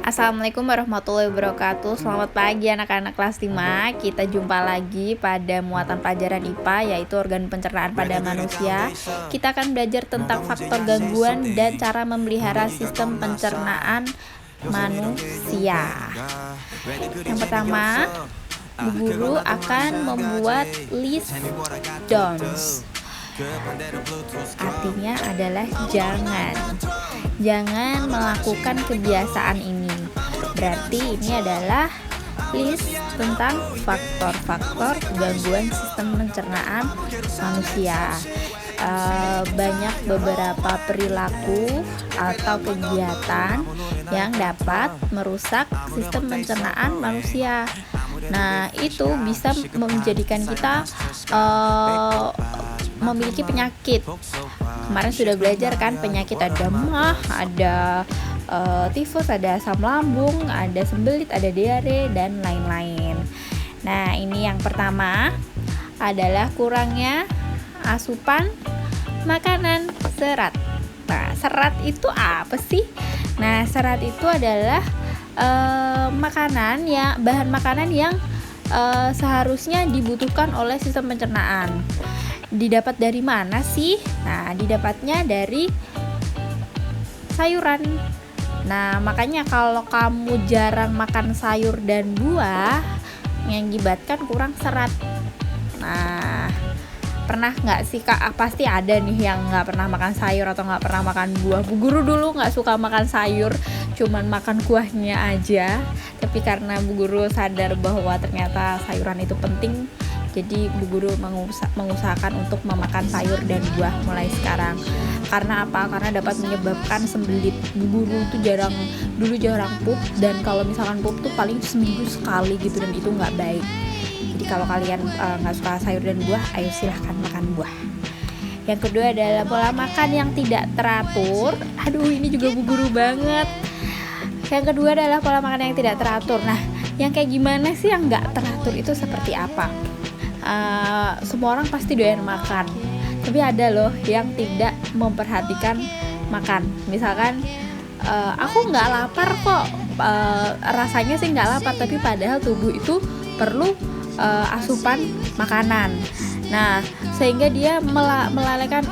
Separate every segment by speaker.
Speaker 1: Assalamualaikum warahmatullahi wabarakatuh. Selamat pagi anak-anak kelas 5. Kita jumpa lagi pada muatan pelajaran IPA, yaitu organ pencernaan pada manusia. Kita akan belajar tentang faktor gangguan dan cara memelihara sistem pencernaan manusia. Yang pertama, Bu Guru akan membuat list don'ts. Artinya adalah jangan melakukan kebiasaan ini. Berarti ini adalah list tentang faktor-faktor gangguan sistem pencernaan manusia. Banyak beberapa perilaku atau kegiatan yang dapat merusak sistem pencernaan manusia. Nah, itu bisa menjadikan kita memiliki penyakit. Kemarin sudah belajar kan, penyakit ada mah, ada tifus, ada asam lambung, ada sembelit, ada diare, dan lain-lain. Nah, ini yang pertama adalah kurangnya asupan makanan serat. Nah, serat itu apa sih? Nah, serat itu adalah bahan makanan yang seharusnya dibutuhkan oleh sistem pencernaan. Didapat dari mana sih? Nah, didapatnya dari sayuran. Nah, makanya kalau kamu jarang makan sayur dan buah, mengakibatkan kurang serat. Nah, pernah nggak sih Kak? Pasti ada nih yang nggak pernah makan sayur atau nggak pernah makan buah. Bu Guru dulu nggak suka makan sayur, cuman makan kuahnya aja. Tapi karena Bu Guru sadar bahwa ternyata sayuran itu penting, jadi Bu Guru mengusahakan untuk memakan sayur dan buah mulai sekarang. Karena apa? Karena dapat menyebabkan sembelit. Bu Guru itu dulu jarang pup, dan kalau misalkan pup tuh paling seminggu sekali gitu, dan itu nggak baik. Jadi kalau kalian nggak suka sayur dan buah, ayo silahkan makan buah. Yang kedua adalah pola makan yang tidak teratur. Aduh, ini juga Bu Guru banget. Yang kedua adalah pola makan yang tidak teratur. Nah, yang kayak gimana sih yang nggak teratur itu seperti apa? Semua orang pasti doyan makan, tapi ada loh yang tidak memperhatikan makan. Misalkan aku nggak lapar kok, rasanya sih nggak lapar, tapi padahal tubuh itu perlu asupan makanan. Nah, sehingga dia melalaikan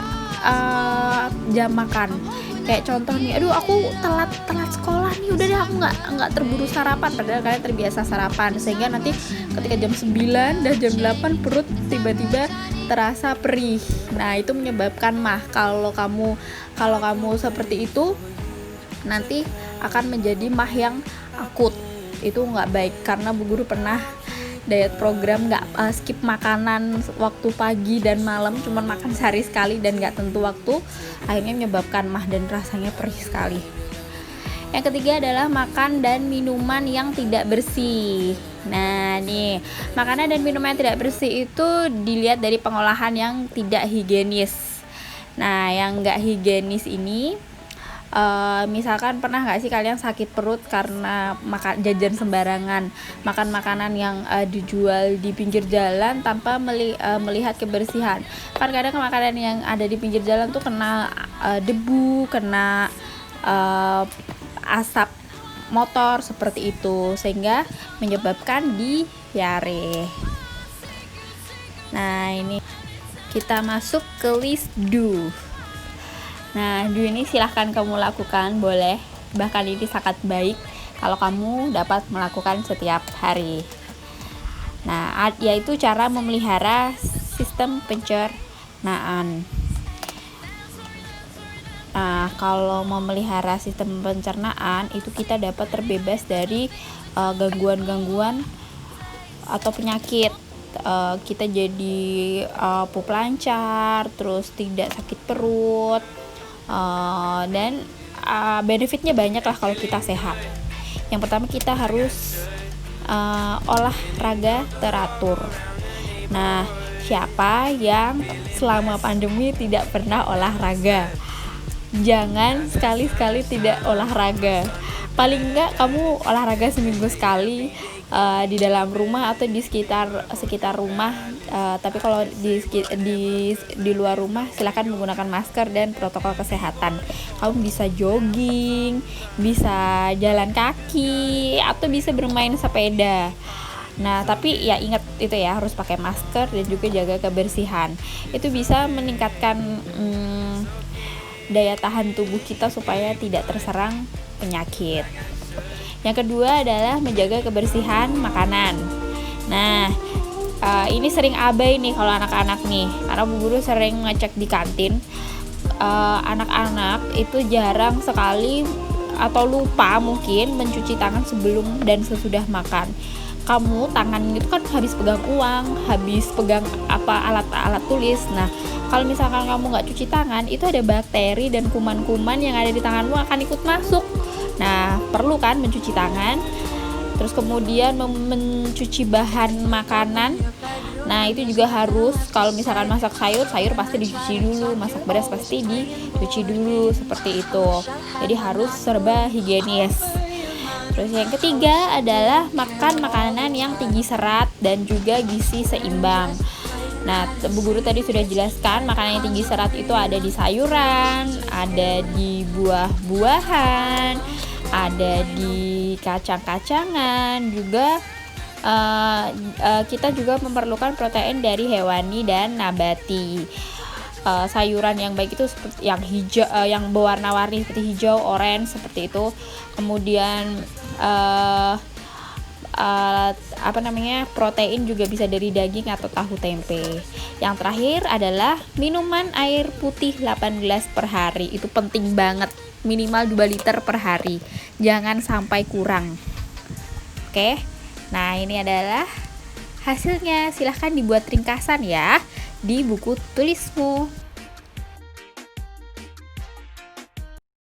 Speaker 1: jam makan. Kayak contoh nih, aduh aku telat sekolah nih, udah deh aku nggak terburu sarapan, padahal kalian terbiasa sarapan, sehingga nanti ketika jam 9 dan jam 8 perut tiba-tiba terasa perih. Nah, itu menyebabkan mah. Kalau kamu seperti itu, nanti akan menjadi mah yang akut. Itu nggak baik, karena Bu Guru pernah diet program nggak skip makanan waktu pagi dan malam, cuman makan sehari sekali dan nggak tentu waktu, akhirnya menyebabkan mah dan rasanya perih sekali. Yang ketiga adalah makan dan minuman yang tidak bersih. Nah nih, makanan dan minuman yang tidak bersih itu dilihat dari pengolahan yang tidak higienis. Nah, yang nggak higienis ini, misalkan pernah nggak sih kalian sakit perut karena makan jajan sembarangan, makan makanan yang dijual di pinggir jalan tanpa melihat kebersihan. Kan kadang makanan yang ada di pinggir jalan tuh kena debu, kena asap motor seperti itu, sehingga menyebabkan diare. Nah, ini kita masuk ke list do. Nah, ini silahkan kamu lakukan, boleh. Bahkan ini sangat baik kalau kamu dapat melakukan setiap hari. Nah, yaitu cara memelihara sistem pencernaan. Nah, kalau memelihara sistem pencernaan itu kita dapat terbebas dari gangguan-gangguan atau penyakit. Kita jadi pup lancar, terus tidak sakit perut. Dan benefitnya banyak lah kalau kita sehat. Yang pertama, kita harus olahraga teratur. Nah, siapa yang selama pandemi tidak pernah olahraga? Jangan sekali-sekali tidak olahraga. Paling enggak kamu olahraga seminggu sekali, di dalam rumah atau di sekitar rumah. Tapi kalau di luar rumah silahkan menggunakan masker dan protokol kesehatan. Kamu bisa jogging, bisa jalan kaki, atau bisa bermain sepeda. Nah, tapi ya ingat itu ya, harus pakai masker dan juga jaga kebersihan. Itu bisa meningkatkan daya tahan tubuh kita supaya tidak terserang penyakit. Yang kedua adalah menjaga kebersihan makanan. Nah, ini sering abai nih kalau anak-anak nih, karena Bu Guru sering ngecek di kantin. Anak-anak itu jarang sekali atau lupa mungkin mencuci tangan sebelum dan sesudah makan. Kamu tangan itu kan habis pegang uang, habis pegang alat-alat tulis. Nah, kalau misalkan kamu nggak cuci tangan, itu ada bakteri dan kuman-kuman yang ada di tanganmu akan ikut masuk. Nah, perlu kan mencuci tangan. Terus kemudian mencuci bahan makanan. Nah, itu juga harus. Kalau misalkan masak sayur pasti dicuci dulu, masak beras pasti dicuci dulu, seperti itu. Jadi harus serba higienis. Terus yang ketiga adalah makan makanan yang tinggi serat dan juga gizi seimbang. Nah, Bu Guru tadi sudah jelaskan makanan yang tinggi serat itu ada di sayuran, ada di buah-buahan, ada di kacang-kacangan, juga kita juga memerlukan protein dari hewani dan nabati. Sayuran yang baik itu seperti yang hijau, yang berwarna-warni seperti hijau, oranye seperti itu. Kemudian protein juga bisa dari daging atau tahu tempe. Yang terakhir adalah minuman air putih 8 gelas per hari. Itu penting banget, minimal 2 liter per hari, jangan sampai kurang. Oke, nah ini adalah hasilnya. Silahkan dibuat ringkasan ya di buku tulismu.